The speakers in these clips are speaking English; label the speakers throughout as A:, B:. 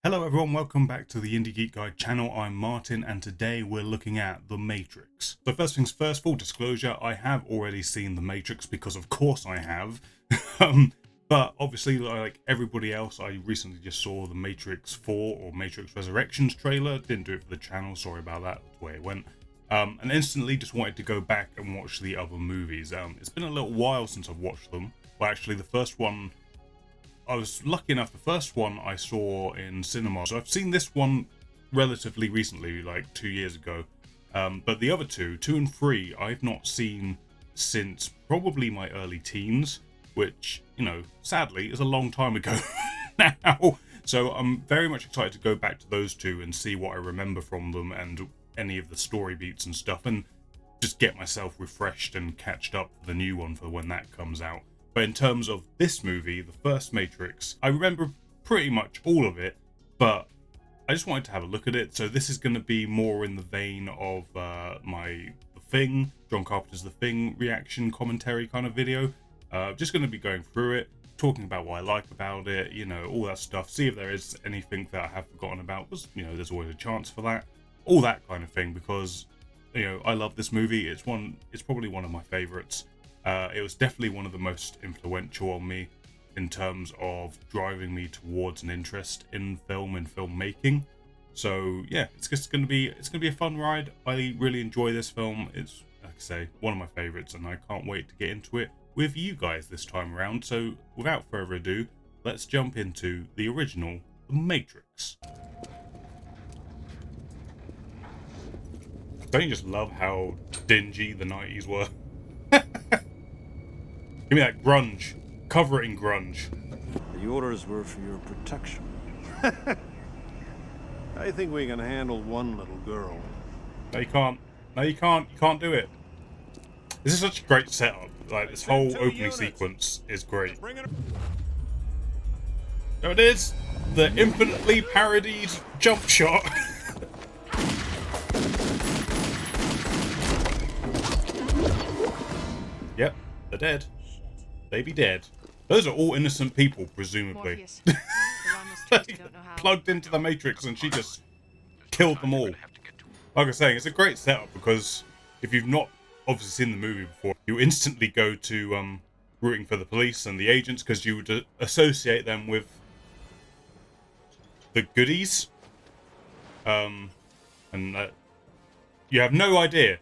A: Hello everyone, welcome back to the Indie Geek Guy channel. I'm Martin and today we're looking at The Matrix. So first things first, full disclosure, I have already seen The Matrix because of course I have. But obviously like everybody else, I recently just saw The Matrix 4 or Matrix Resurrections trailer. Didn't do it for the channel, sorry about that, that's the way it went. And instantly just wanted to go back and watch the other movies. It's been a little while since I've watched them. Well actually the first one, I was lucky enough, the first one I saw in cinema. So I've seen this one relatively recently, like 2 years ago. But the other two and 3, I've not seen since probably my early teens, which, you know, sadly is a long time ago now. So I'm very much excited to go back to those two and see what I remember from them and any of the story beats and stuff, and just get myself refreshed and catched up for the new one for when that comes out. But in terms of this movie, the first Matrix, I remember pretty much all of it, but I just wanted to have a look at it. So this is going to be more in the vein of my The Thing, John Carpenter's The Thing reaction commentary kind of video. Just going to be going through it, talking about what I like about it, you know, all that stuff. See if there is anything that I have forgotten about, because, you know, there's always a chance for that. All that kind of thing, because, you know, I love this movie. It's probably one of my favorites. It was definitely one of the most influential on me in terms of driving me towards an interest in film and filmmaking. So yeah, it's gonna be a fun ride. I really enjoy this film. It's, like I say, one of my favorites, and I can't wait to get into it with you guys this time around. So without further ado, let's jump into the original The Matrix. Don't you just love how dingy the 90s were? Give me that grunge. Cover it in grunge.
B: The orders were for your protection. I think we can handle one little girl.
A: No, you can't. No, you can't. You can't do it. This is such a great setup. Like, this whole opening sequence is great. There it is. The infinitely parodied jump shot. Yep, they're dead. They be dead. Those are all innocent people, presumably. Plugged into the Matrix and she just killed them all. Like I was saying, it's a great setup because if you've not obviously seen the movie before, you instantly go to rooting for the police and the agents because you would associate them with the goodies. And you have no idea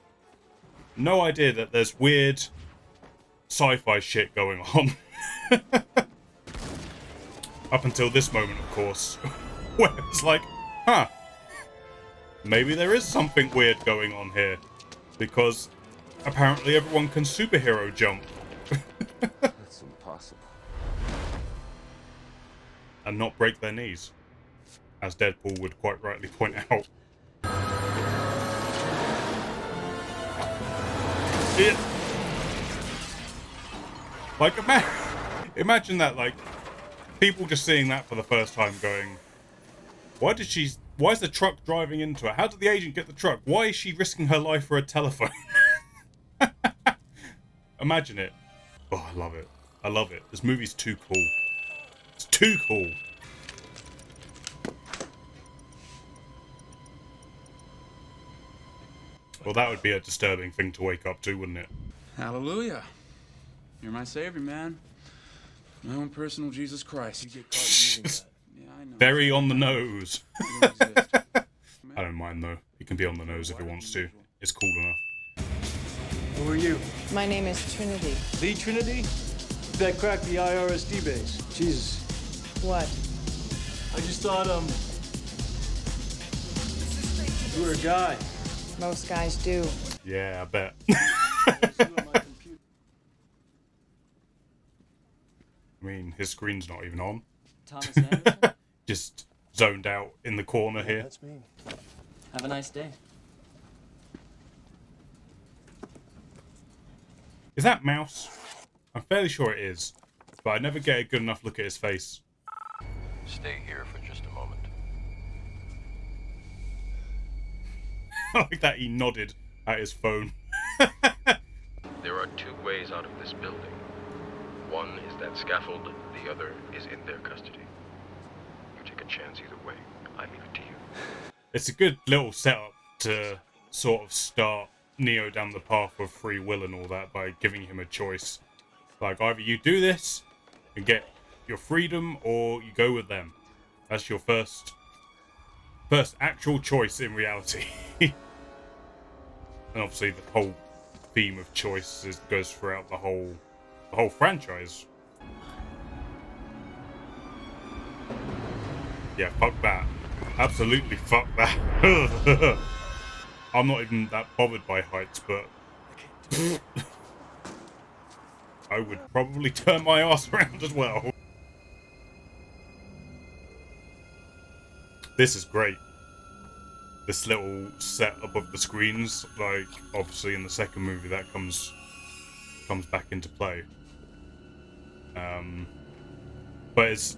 A: that there's weird sci-fi shit going on. Up until this moment, of course, where it's like, huh, maybe there is something weird going on here, because apparently everyone can superhero jump.
B: That's impossible.
A: And not break their knees, as Deadpool would quite rightly point out. Like, imagine that, like, people just seeing that for the first time going, why is the truck driving into her? How did the agent get the truck? Why is she risking her life for a telephone? Imagine it. Oh, I love it. I love it. This movie's too cool. It's too cool. Well, that would be a disturbing thing to wake up to, wouldn't it?
C: Hallelujah. You're my savior, man. My own personal Jesus Christ. You get caught using that. Yeah, I know.
A: Very on the nose.
C: You don't exist.
A: I don't mind, though. He can be on the nose if he wants to. It's cool enough.
D: Who are you?
E: My name is Trinity.
D: The Trinity? That cracked the IRSD base. Jesus.
E: What?
D: I just thought, you were a guy.
E: Most guys do.
A: Yeah, I bet. I mean, his screen's not even on.
F: Thomas Anderson?
A: Just zoned out in the corner here.
D: That's me.
F: Have a nice day.
A: Is that Mouse? I'm fairly sure it is, but I never get a good enough look at his face.
G: Stay here for just a moment.
A: I like that he nodded at his phone.
G: There are two ways out of this building. One is that scaffold, the other is in their custody. You take a chance either way. I leave it to you.
A: It's a good little setup to sort of start Neo down the path of free will and all that by giving him a choice. Like, either you do this and get your freedom, or you go with them. That's your first actual choice in reality. And obviously the whole theme of choice goes throughout the whole franchise. Yeah, fuck that. Absolutely fuck that. I'm not even that bothered by heights, but I would probably turn my ass around as well. This is great. This little set above the screens, like obviously in the second movie that comes back into play. But it's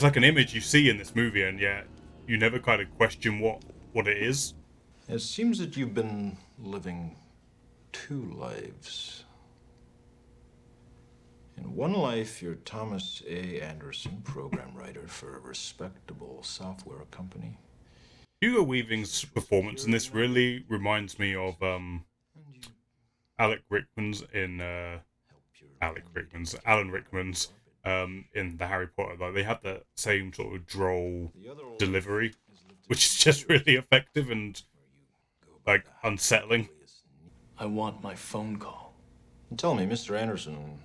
A: like an image you see in this movie, and yet you never kind of question what it is.
H: It seems that you've been living two lives. In one life, you're Thomas A. Anderson, program writer for a respectable software company.
A: Hugo Weaving's performance in this really reminds me of Alan Rickman's in the Harry Potter. Like, they have that same sort of droll delivery, which is just really effective and like unsettling.
D: I want my phone call.
H: And tell me, Mr. Anderson,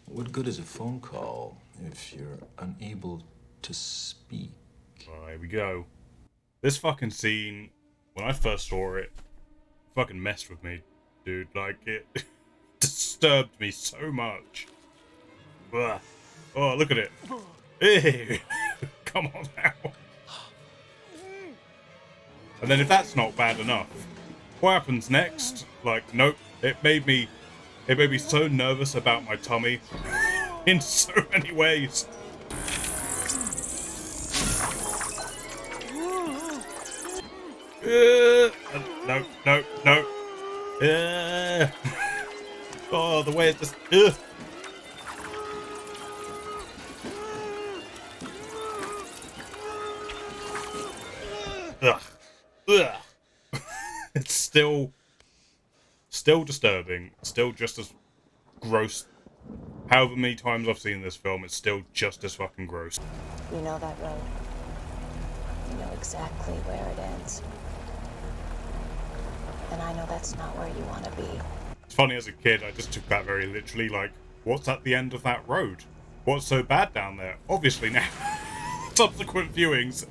H: what good is a phone call if you're unable to speak?
A: Oh, here we go. This fucking scene, when I first saw it, fucking messed with me, dude. Like, it disturbed me so much. Ugh. Oh, look at it. Ew. Come on now. And then if that's not bad enough, what happens next? Like, nope. It made me so nervous about my tummy in so many ways. No. Oh, the way it just. Ugh. It's still disturbing. Still just as gross. However many times I've seen this film, it's still just as fucking gross.
E: You know that road. You know exactly where it ends. And I know that's not where you want to be.
A: It's funny, as a kid, I just took that very literally, like, what's at the end of that road? What's so bad down there? Obviously now, subsequent viewings,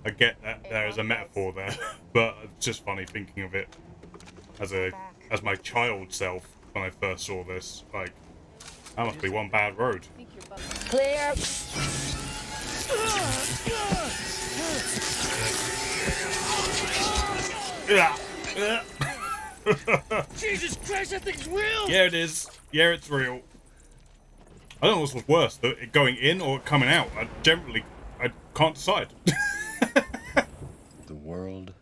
A: I get that there is a metaphor there, but it's just funny thinking of it as my child self when I first saw this. Like, that must be one bad road.
E: Clear.
D: Jesus Christ, that thing's real!
A: Yeah, it is. Yeah, it's real. I don't know what's worse, it going in or coming out. I can't decide.
I: The world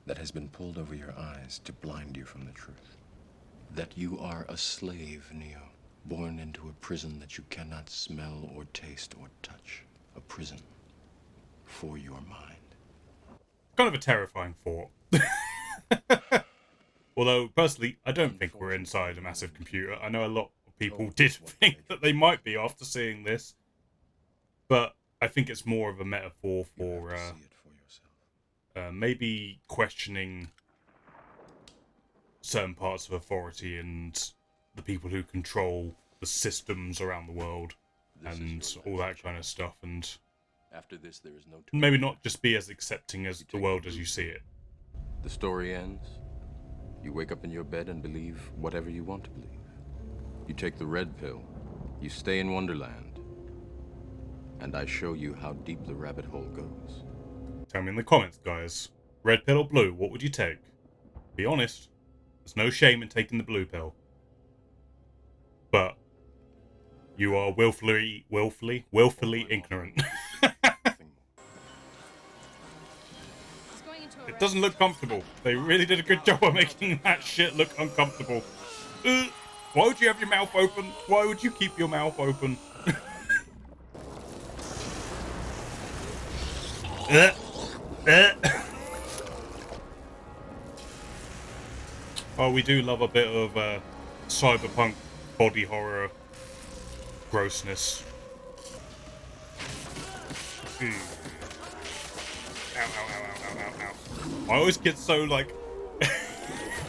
I: that has been pulled over your eyes to blind you from the truth. That you are a slave, Neo, born into a prison that you cannot smell or taste or touch. A prison for your mind.
A: Kind of a terrifying thought. Although, personally, I don't think we're inside a massive computer. I know a lot of people did think that they might be after seeing this. But I think it's more of a metaphor for maybe questioning certain parts of authority and the people who control the systems around the world and all that kind of stuff. And
I: after this, there is no
A: maybe not just be as accepting as the world as you see it.
I: The story ends. You wake up in your bed and believe whatever you want to believe. You take the red pill. You stay in Wonderland. And I show you how deep the rabbit hole goes.
A: Tell me in the comments, guys. Red pill or blue, what would you take? Be honest. There's no shame in taking the blue pill. But you are willfully ignorant. It doesn't look comfortable. They really did a good job of making that shit look uncomfortable. Why would you have your mouth open? Why would you keep your mouth open? Oh, we do love a bit of cyberpunk body horror grossness. Ow, ow, ow, ow, ow, ow, ow. I always get so, like,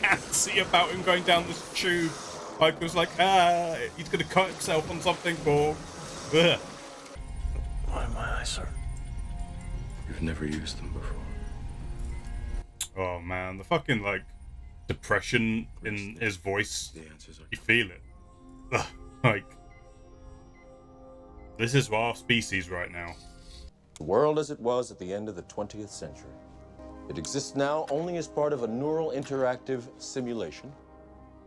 A: antsy about him going down this tube. Like, it was like, he's gonna cut himself on something, or... Ugh.
B: Why my eyes, sir?
I: You've never used them before.
A: Oh, man, the fucking, like, depression in his voice.
I: The answers are...
A: You feel it. Ugh, like, this is our species right now.
I: The world as it was at the end of the 20th century. It exists now only as part of a neural interactive simulation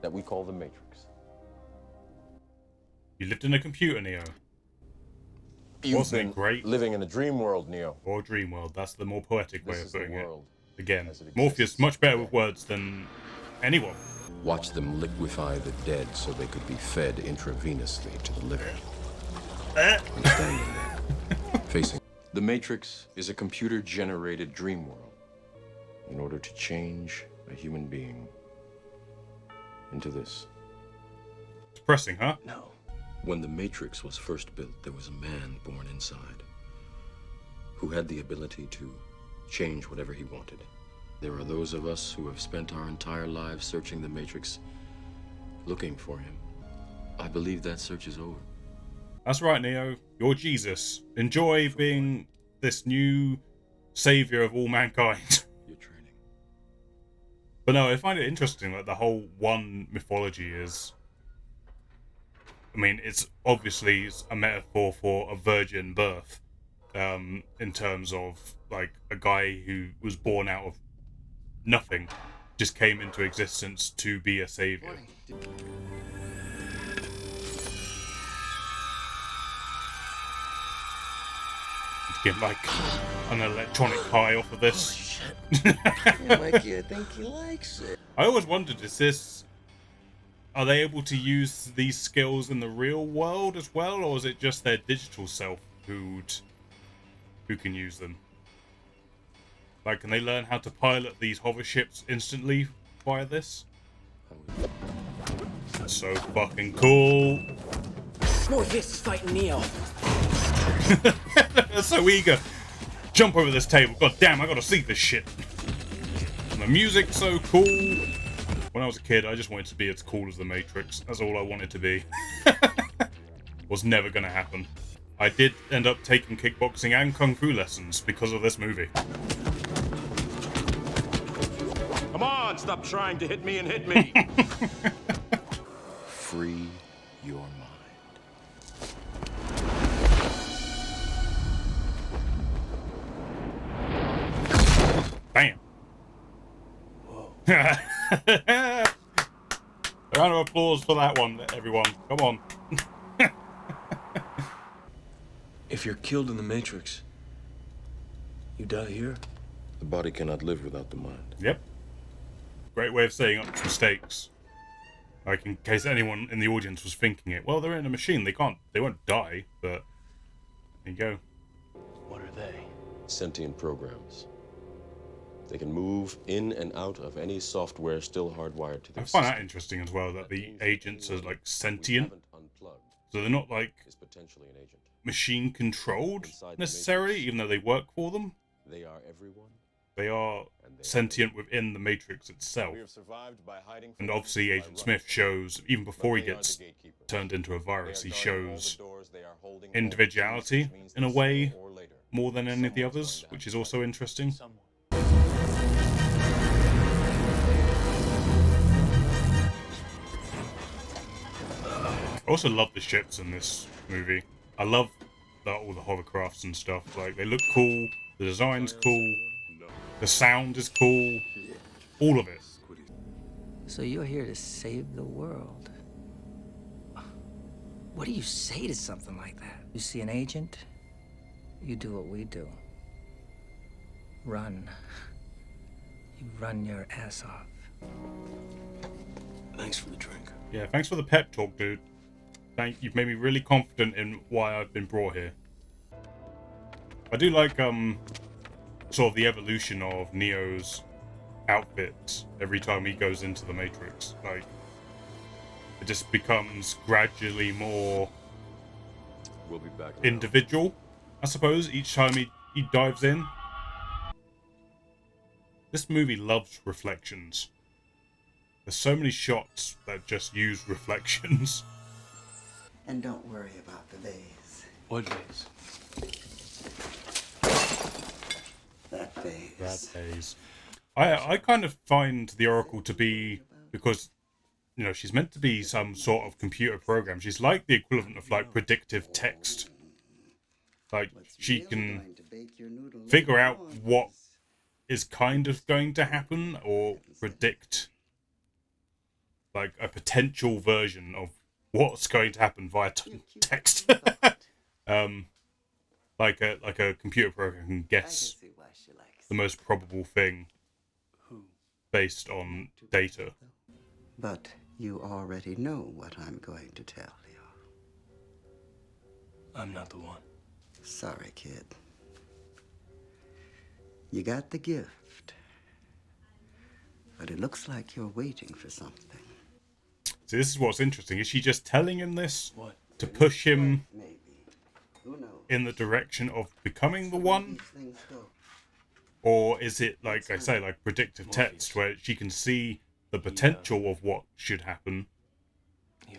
I: that we call the Matrix.
A: You lived in a computer, Neo.
I: You've
A: Wasn't
I: been
A: it great?
I: living in a dream world, Neo.
A: Or dream world. That's the more poetic way
I: This
A: of
I: is the
A: putting it.
I: world
A: Again,
I: as it exists
A: Morpheus much better
I: today.
A: with words than anyone.
I: Watch them liquefy the dead so they could be fed intravenously to the living. And standing there, facing... The Matrix is a computer-generated dream world in order to change a human being into this.
A: Depressing, huh?
I: No. When the Matrix was first built, there was a man born inside who had the ability to change whatever he wanted. There are those of us who have spent our entire lives searching the Matrix, looking for him. I believe that search is over.
A: That's right, Neo. You're Jesus. Enjoy being this new savior of all mankind.
I: Your training.
A: But no, I find it interesting that the whole one mythology is... I mean, it's obviously a metaphor for a virgin birth. In terms of, like, a guy who was born out of nothing, just came into existence to be a savior. To get, like, an electronic high off of this.
B: Mikey, I think he likes it.
A: I always wondered, are they able to use these skills in the real world as well, or is it just their digital self who can use them? Like, can they learn how to pilot these hover ships instantly via this? That's so fucking cool.
F: Morpheus is fighting Neo.
A: They're so eager. Jump over this table. God damn, I gotta see this shit. And the music's so cool. When I was a kid, I just wanted to be as cool as the Matrix. That's all I wanted to be. Was never gonna happen. I did end up taking kickboxing and kung fu lessons because of this movie.
J: Come on, stop trying to hit me and hit me.
I: Free your mind.
A: Bam. Whoa. A round of applause for that one, everyone. Come on.
B: If you're killed in the Matrix, you die here?
I: The body cannot live without the mind.
A: Yep. Great way of saying up to stakes. Like, in case anyone in the audience was thinking it. Well, they're in a machine. They won't die, but there you go.
B: What are they?
I: Sentient programs. They can move in and out of any software still hardwired to their
A: I find that
I: system.
A: interesting as well, that the
I: means
A: agents are,
I: anyone
A: like,
I: we
A: sentient.
I: haven't unplugged
A: So they're not, like,
I: is potentially an agent.
A: machine controlled
I: Inside the
A: necessarily,
I: Matrix.
A: even though they work for them.
I: They are everyone.
A: They are
I: And they are
A: sentient within the Matrix itself.
I: We have survived by hiding from
A: And
I: them,
A: obviously
I: by
A: Agent
I: running.
A: Smith shows, even before he
I: But they are
A: gets
I: the gatekeepers.
A: turned into a
I: They
A: virus,
I: are
A: he
I: guarding all the
A: shows
I: doors, they are holding all the
A: individuality
I: keys, which means
A: in a
I: that
A: way
I: sooner or later,
A: more than any of the
I: someone's
A: others,
I: going to
A: which
I: have
A: is
I: to
A: also
I: fight.
A: interesting.
B: Someone.
A: I also love the ships in this movie. I love all the hovercrafts and stuff. Like, they look cool, the design's cool, the sound is cool, all of it.
F: So you're here to save the world. What do you say to something like that? You see an agent, you do what we do. Run. You run your ass off.
B: Thanks for the drink.
A: Yeah, thanks for the pep talk, dude. You've made me really confident in why I've been brought here. I do like, sort of the evolution of Neo's outfits every time he goes into the Matrix. Like, it just becomes gradually more
J: We'll be back.
A: individual, I suppose, each time he dives in. This movie loves reflections. There's so many shots that just use reflections.
K: And don't worry about the vase.
B: What vase?
K: That vase.
A: That vase. I kind of find the Oracle to be, because, you know, she's meant to be some sort of computer program. She's like the equivalent of, like, predictive text. Like, she can figure out what is kind of going to happen, or predict, like, a potential version of what's going to happen via text. Like a computer program can guess the most probable thing based on data.
K: But you already know what I'm going to tell you.
B: I'm not the one.
K: Sorry, kid. You got the gift. But it looks like you're waiting for something.
A: So this is what's interesting. Is she just telling him this to push him in the direction of becoming the one? Or is it, like I say, like predictive text, where she can see the potential of what should happen,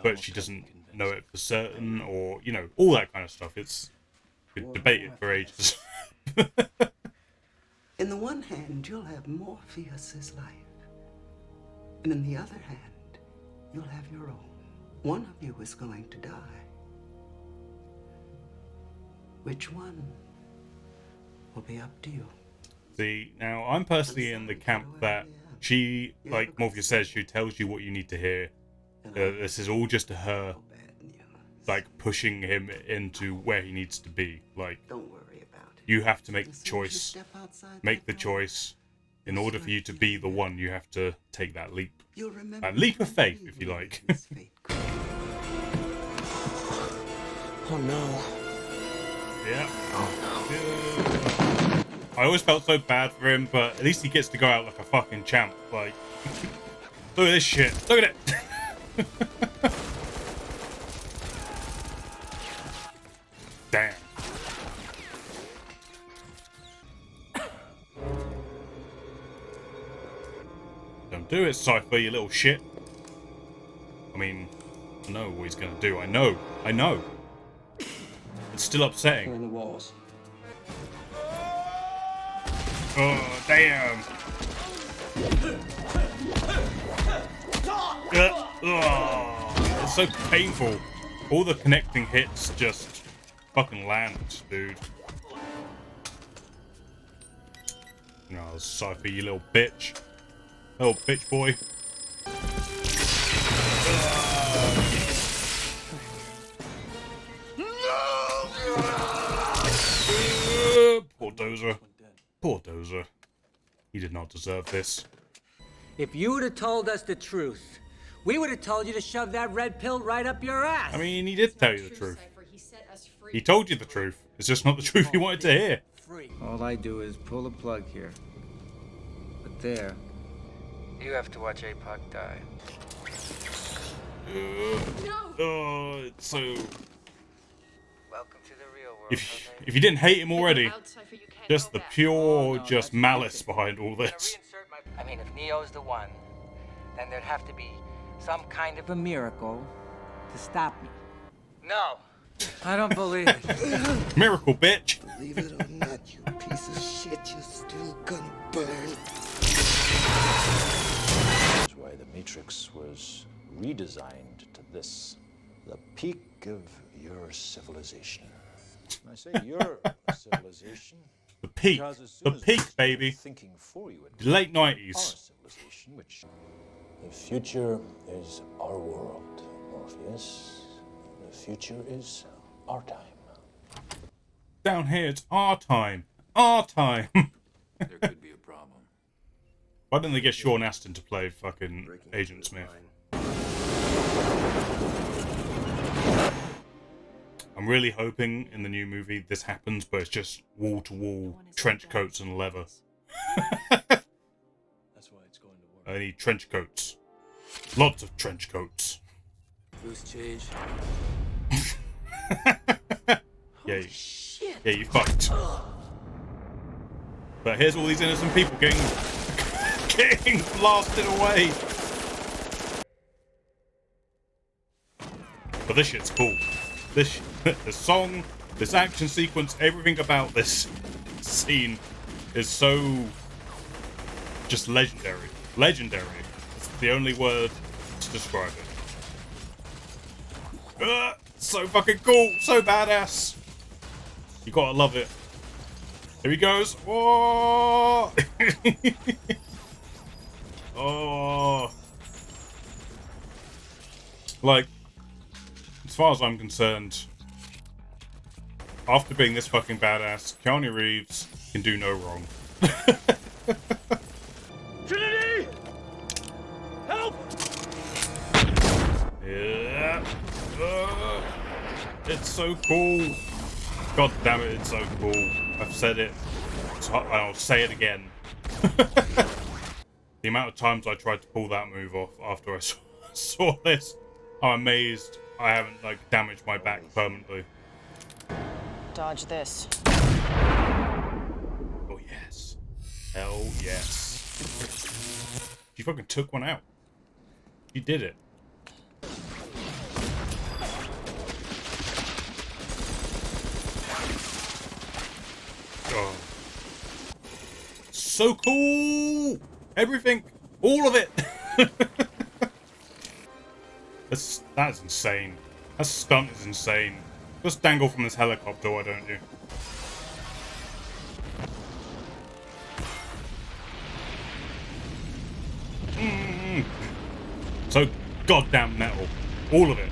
A: but she doesn't know it for certain, or, you know, all that kind of stuff. It's been debated for ages.
K: In the one hand, you'll have Morpheus's life. And in the other hand, you'll have your own. One of you is going to die. Which one will be up to you?
A: See, now I'm personally in the camp that she, like Morpheus says, she tells you what you need to hear. This is all just her, like, pushing him into where he needs to be. Like,
K: don't worry about it.
A: You have to make the choice. Make the choice. In order for you to be the one, you have to take that leap. A leap of faith, if you like.
B: Oh no.
A: Yeah. Oh no. I always felt so bad for him, but at least he gets to go out like a fucking champ. Like, look at this shit. Look at it. Damn. Don't do it, Cypher, you little shit. I mean, I know what he's gonna do. I know. It's still upsetting.
B: On the walls.
A: Oh, damn. It's so painful. All the connecting hits just fucking land, dude. No, Cypher, you little bitch. Little bitch boy. Poor Dozer. Poor Dozer. He did not deserve this.
F: If you would have told us the truth, we would have told you to shove that red pill right up your ass.
A: I mean, he did tell you the truth. He told you the truth. It's just not the truth you wanted to hear.
F: All I do is pull the plug here. But there, you have to watch APOC die.
A: Oh, it's so...
F: Welcome to the real world.
A: If you didn't hate him already, just the pure, just malice behind all this.
F: I mean, if Neo's the one, then there'd have to be some kind of a miracle to stop me. No, I don't believe it.
A: Miracle, bitch.
K: Believe it or not, you piece of shit, you're still gonna burn.
H: That's why the Matrix was redesigned to this, the peak of your civilization. I say your civilization.
A: The peak, baby.
H: Thinking for you,
A: Late
H: our
A: 90s.
H: civilization, which the future is our world, Morpheus. The future is our time.
A: Down here, it's our time. Our time.
J: There could be a problem.
A: Why didn't they get Sean Astin to play fucking Agent Smith? I'm really hoping in the new movie this happens, but it's just wall-to-wall trench coats and leather.
B: That's why it's going to work.
A: I need trench coats. Lots of trench coats.
B: Loose change.
A: Yeah, yeah, you fucked. But here's all these innocent people getting blasted away. But this shit's cool. This the song, this action sequence, everything about this scene is so just legendary. Legendary. It's the only word to describe it. So fucking cool, so badass. You gotta love it. Here he goes. Whoa! Oh. Like, as far as I'm concerned, after being this fucking badass, Keanu Reeves can do no wrong.
J: Trinity! Help!
A: Yeah. It's so cool. God damn it, it's so cool. I've said it. I'll say it again. The amount of times I tried to pull that move off after I saw this, I'm amazed I haven't like damaged my back permanently.
L: Dodge this.
A: Oh yes. Hell yes. She fucking took one out. She did it. Oh. So cool! Everything! All of it! That's insane. That stunt is insane. Just dangle from this helicopter, why don't you? So goddamn metal. All of it.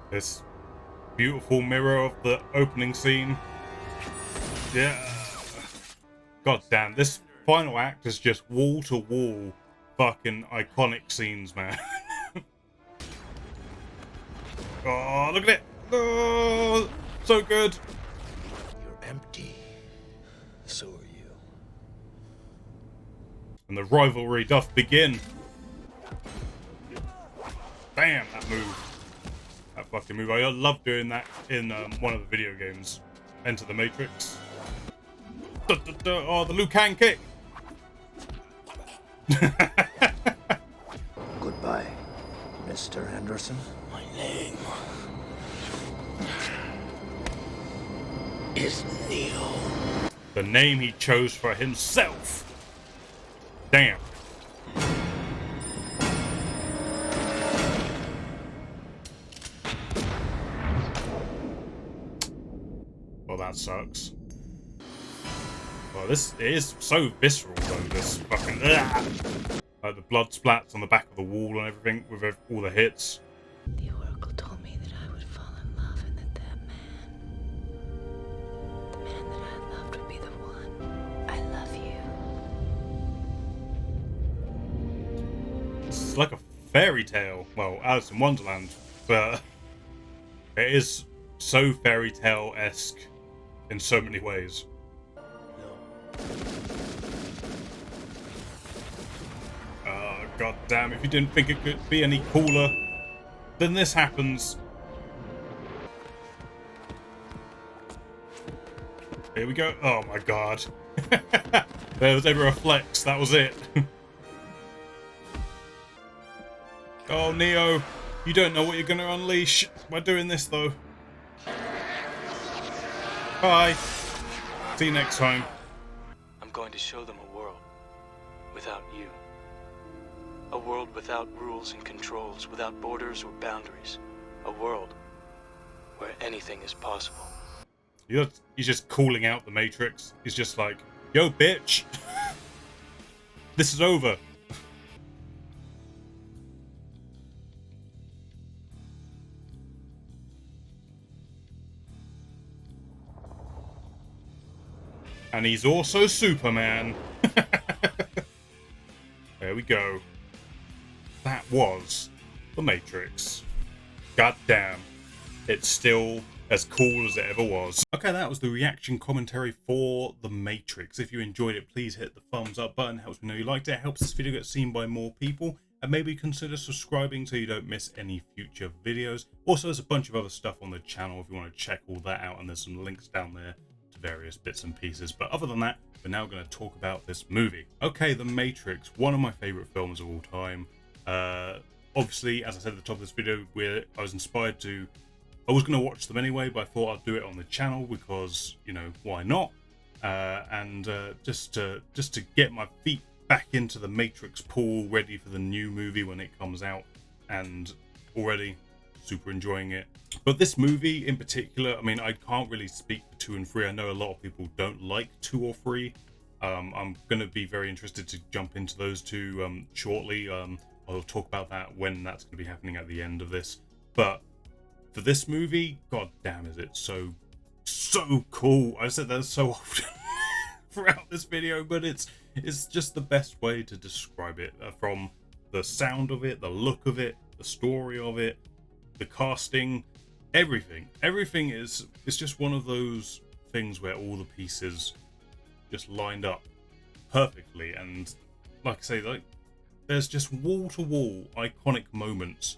A: This beautiful mirror of the opening scene. Yeah. God damn, this final act is just wall to wall fucking iconic scenes, man. Oh, look at it. Oh, so good.
B: You're empty. So are you.
A: And the rivalry doth begin. Bam, that move. That fucking move. I love doing that in one of the video games. Enter the Matrix. Oh, the Liu Kang kick.
H: Goodbye, Mr. Anderson.
B: My name is Neo.
A: The name he chose for himself. Damn. Well, that sucks. Well, this is so visceral, though, this fucking... Like, the blood splats on the back of the wall and everything, with all the hits.
E: The Oracle told me that I would fall in love and that the man that I loved would be the one. I love you.
A: This is like a fairy tale. Well, Alice in Wonderland, but it is so fairy tale-esque in so many ways. God damn, if you didn't think it could be any cooler, then this happens. Here we go. Oh my god. There was ever a flex, that was it. Oh, Neo, you don't know what you're gonna unleash by doing this, though. Bye. See you next time.
B: I'm going to show them a world without you. A world without rules and controls, without borders or boundaries. A world where anything is possible.
A: He's just calling out the Matrix. He's just like, yo, bitch. This is over. And he's also Superman. There we go. That was the Matrix. God damn. it's still as cool as it ever was. Okay, that was the reaction commentary for The Matrix. If you enjoyed it, please hit the thumbs up button. It helps me know you liked it. It helps this video get seen by more people. And maybe consider subscribing so you don't miss any future videos. Also, there's a bunch of other stuff on the channel if you want to check all that out. And there's some links down there to various bits and pieces. But other than that, we're now going to talk about this movie. Okay, The Matrix, one of my favorite films of all time. Obviously, as I said at the top of this video, I was inspired to... I was going to watch them anyway, but I thought I'd do it on the channel because, you know, why not? Just to get my feet back into the Matrix pool, ready for the new movie when it comes out, and already super enjoying it. But this movie in particular, I mean, I can't really speak for 2 and 3. I know a lot of people don't like 2 or 3. I'm going to be very interested to jump into those 2 shortly. I'll talk about that when that's going to be happening at the end of this. But for this movie, god damn, is it so cool. I said that so often throughout this video, but it's just the best way to describe it. From the sound of it, the look of it, the story of it, the casting, everything is just one of those things where all the pieces just lined up perfectly. And like I say, like, there's just wall-to-wall iconic moments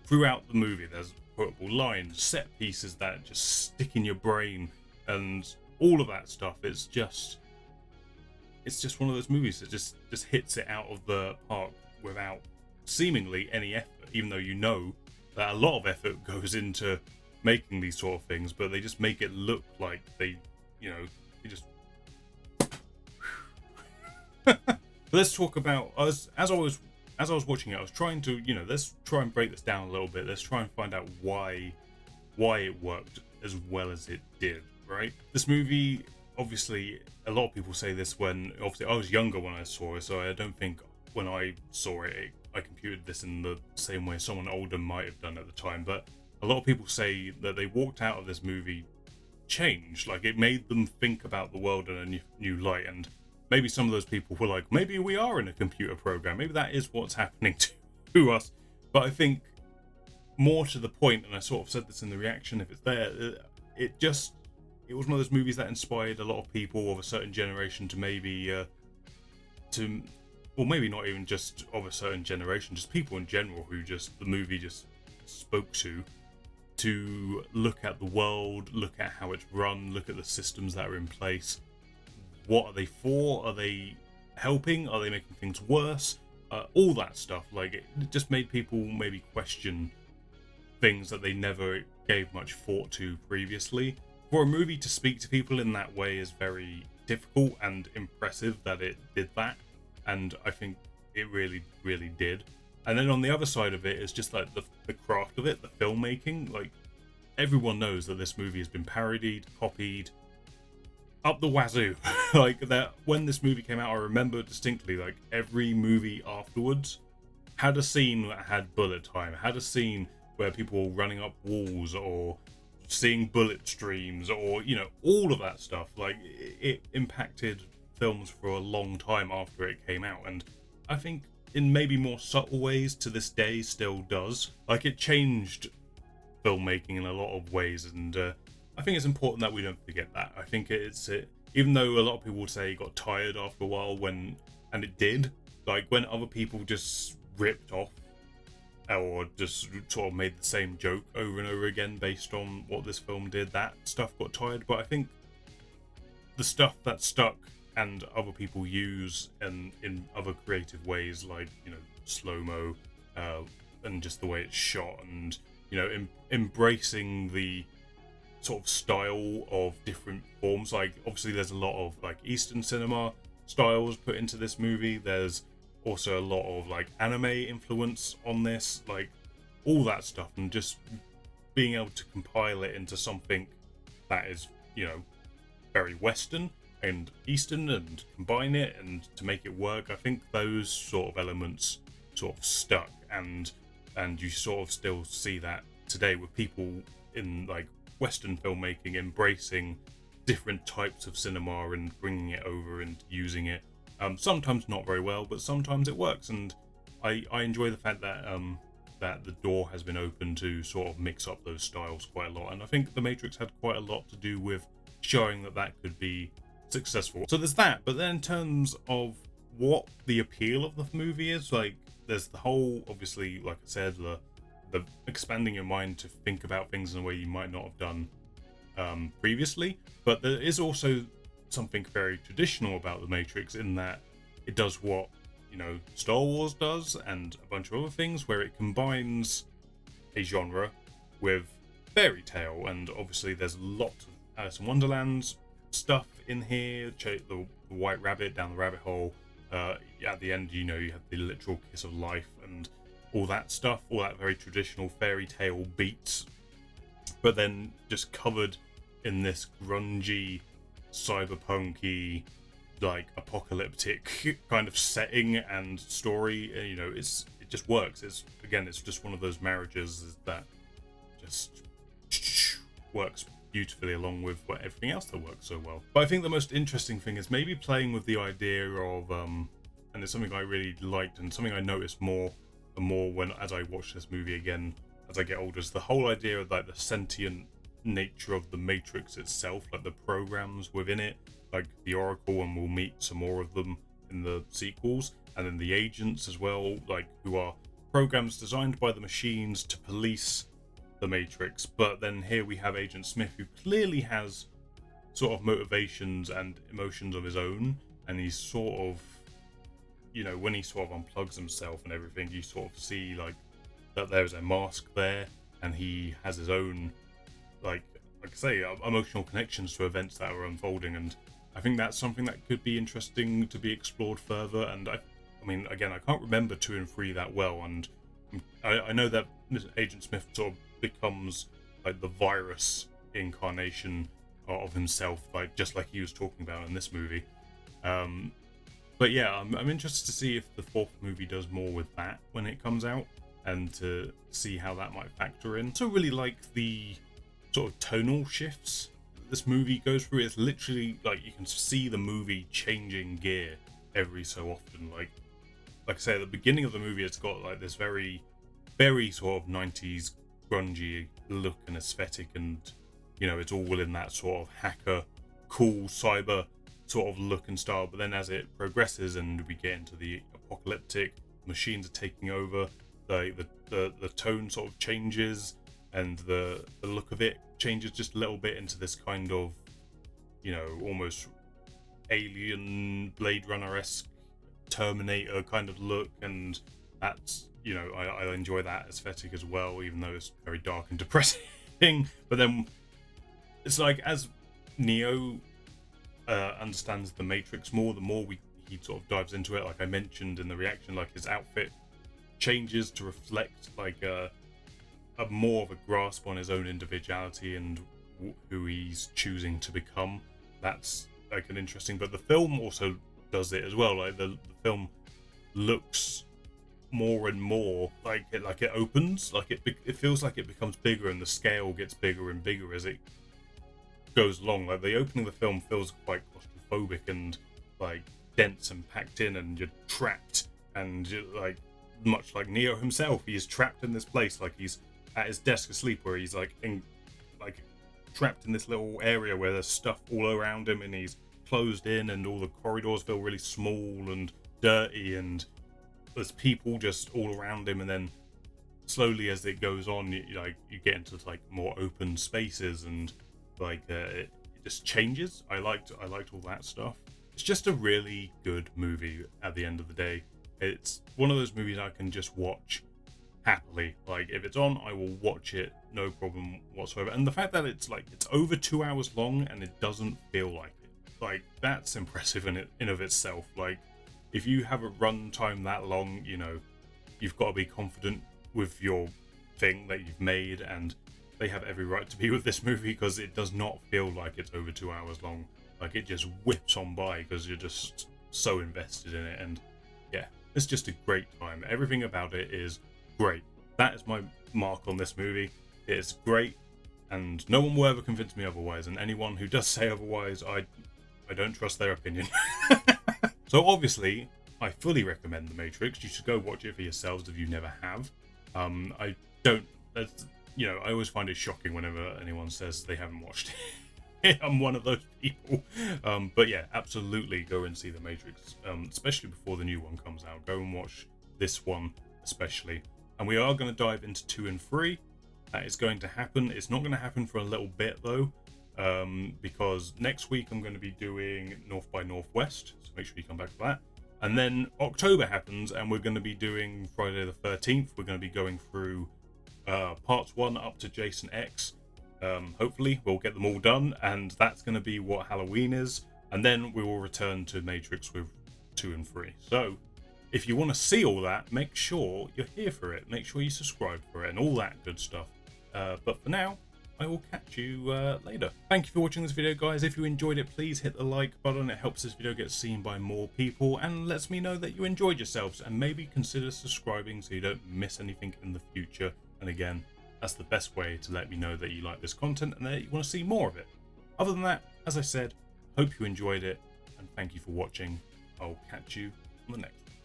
A: throughout the movie. There's quotable lines, set pieces that just stick in your brain, and all of that stuff. It's just one of those movies that just hits it out of the park without seemingly any effort, even though you know that a lot of effort goes into making these sort of things, but they just make it look like they, you know, you just... But let's talk about, as I was watching it, I was trying to, you know, let's try and break this down a little bit. Let's try and find out why it worked as well as it did, right? This movie, obviously, a lot of people say this when, obviously, I was younger when I saw it, so I don't think when I saw it, I computed this in the same way someone older might have done at the time. But a lot of people say that they walked out of this movie changed, like it made them think about the world in a new light. And maybe some of those people were like, maybe we are in a computer program. Maybe that is what's happening to us. But I think more to the point, and I sort of said this in the reaction, if it's there, it was one of those movies that inspired a lot of people of a certain generation to maybe, or maybe not even just of a certain generation, just people in general who just, the movie just spoke to look at the world, look at how it's run, look at the systems that are in place. What are they for? Are they helping? Are they making things worse? All that stuff. Like, it just made people maybe question things that they never gave much thought to previously. For a movie to speak to people in that way is very difficult and impressive that it did that. And I think it really, really did. And then on the other side of it is just like the craft of it, the filmmaking. Like, everyone knows that this movie has been parodied, copied, up the wazoo. Like, that when this movie came out, I remember distinctly, like, every movie afterwards had a scene that had bullet time, had a scene where people were running up walls or seeing bullet streams, or, you know, all of that stuff. Like, it impacted films for a long time after it came out, and I think in maybe more subtle ways to this day still does. Like, it changed filmmaking in a lot of ways, and I think it's important that we don't forget that. I think even though a lot of people would say it got tired after a while, and it did, like when other people just ripped off or just sort of made the same joke over and over again based on what this film did, that stuff got tired. But I think the stuff that stuck and other people use in other creative ways, like, you know, slow-mo, and just the way it's shot, and, you know, embracing the sort of style of different forms. Like, obviously there's a lot of like Eastern cinema styles put into this movie. There's also a lot of like anime influence on this, like all that stuff, and just being able to compile it into something that is, you know, very Western and Eastern, and combine it and to make it work. I think those sort of elements sort of stuck, and you sort of still see that today with people in like Western filmmaking embracing different types of cinema and bringing it over and using it. Sometimes not very well, but sometimes it works, and I enjoy the fact that that the door has been open to sort of mix up those styles quite a lot. And I think The Matrix had quite a lot to do with showing that that could be successful. So there's that, but then in terms of what the appeal of the movie is, like, there's the whole, obviously, like I said, the expanding your mind to think about things in a way you might not have done previously, but there is also something very traditional about The Matrix in that it does what, you know, Star Wars does and a bunch of other things, where it combines a genre with fairy tale. And obviously there's a lot of Alice in Wonderland stuff in here, the white rabbit down the rabbit hole, at the end, you know, you have the literal kiss of life and all that stuff, all that very traditional fairy tale beats, but then just covered in this grungy, cyberpunky, like apocalyptic kind of setting and story. And, you know, it just works. It's just one of those marriages that just works beautifully along with everything else that works so well. But I think the most interesting thing is maybe playing with the idea of and it's something I really liked and something I noticed more and more as I watch this movie again as I get older, is the whole idea of like the sentient nature of the Matrix itself, like the programs within it, like the Oracle, and we'll meet some more of them in the sequels, and then the agents as well, like, who are programs designed by the machines to police the Matrix. But then here we have Agent Smith, who clearly has sort of motivations and emotions of his own, and he's sort of, you know, when he sort of unplugs himself and everything, you sort of see like that there's a mask there, and he has his own, like I say, emotional connections to events that are unfolding. And I think that's something that could be interesting to be explored further. And I mean, again, I can't remember 2 and 3 that well, and I know that Agent Smith sort of becomes like the virus incarnation of himself, like just like he was talking about in this movie. But yeah, I'm interested to see if the 4th movie does more with that when it comes out, and to see how that might factor in. So really like the sort of tonal shifts this movie goes through. It's literally like you can see the movie changing gear every so often. Like I say, at the beginning of the movie, it's got like this very, very sort of 90s grungy look and aesthetic, and, you know, it's all in that sort of hacker, cool cyber sort of look and style. But then as it progresses and we get into the apocalyptic, machines are taking over, the tone sort of changes, and the look of it changes just a little bit into this kind of, you know, almost alien, Blade Runner-esque, Terminator kind of look. And that's, you know, I enjoy that aesthetic as well, even though it's very dark and depressing. But then it's like, as Neo understands the Matrix more, the more he sort of dives into it. Like I mentioned in the reaction, like his outfit changes to reflect like a more of a grasp on his own individuality and who he's choosing to become. That's like an interesting, but the film also does it as well. Like the film looks more and more like it opens, like it feels like it becomes bigger, and the scale gets bigger and bigger as it goes along. Like the opening of the film feels quite claustrophobic and like dense and packed in, and you're trapped, and you're, like, much like Neo himself, he is trapped in this place, like he's at his desk asleep, where he's like trapped in this little area where there's stuff all around him, and he's closed in, and all the corridors feel really small and dirty, and there's people just all around him. And then slowly as it goes on, you get into like more open spaces, and like it just changes. I liked all that stuff. It's just a really good movie at the end of the day. It's one of those movies I can just watch happily. Like if it's on, I will watch it, no problem whatsoever. And the fact that it's over 2 hours long and it doesn't feel like it, like that's impressive in of itself. Like if you have a run time that long, you know, you've got to be confident with your thing that you've made, and they have every right to be with this movie, because it does not feel like it's over 2 hours long. Like it just whips on by because you're just so invested in it. And yeah, it's just a great time. Everything about it is great. That is my mark on this movie. It is great, and no one will ever convince me otherwise. And anyone who does say otherwise, I don't trust their opinion. So obviously, I fully recommend The Matrix. You should go watch it for yourselves if you never have. I don't, you know, I always find it shocking whenever anyone says they haven't watched it. I'm one of those people. But yeah, absolutely go and see The Matrix, especially before the new one comes out. Go and watch this one especially. And we are going to dive into 2 and 3. That is going to happen. It's not going to happen for a little bit though, because next week I'm going to be doing North by Northwest, so make sure you come back for that. And then October happens and we're going to be doing Friday the 13th. We're going to be going through parts 1 up to Jason X. Hopefully we'll get them all done, and that's going to be what Halloween is. And then we will return to Matrix with 2 and 3. So if you want to see all that, make sure you're here for it. Make sure you subscribe for it and all that good stuff. But for now, I will catch you later. Thank you for watching this video, guys. If you enjoyed it, please hit the like button. It helps this video get seen by more people and lets me know that you enjoyed yourselves, and maybe consider subscribing so you don't miss anything in the future. And again, that's the best way to let me know that you like this content and that you want to see more of it. Other than that, as I said, hope you enjoyed it, and thank you for watching. I'll catch you on the next one.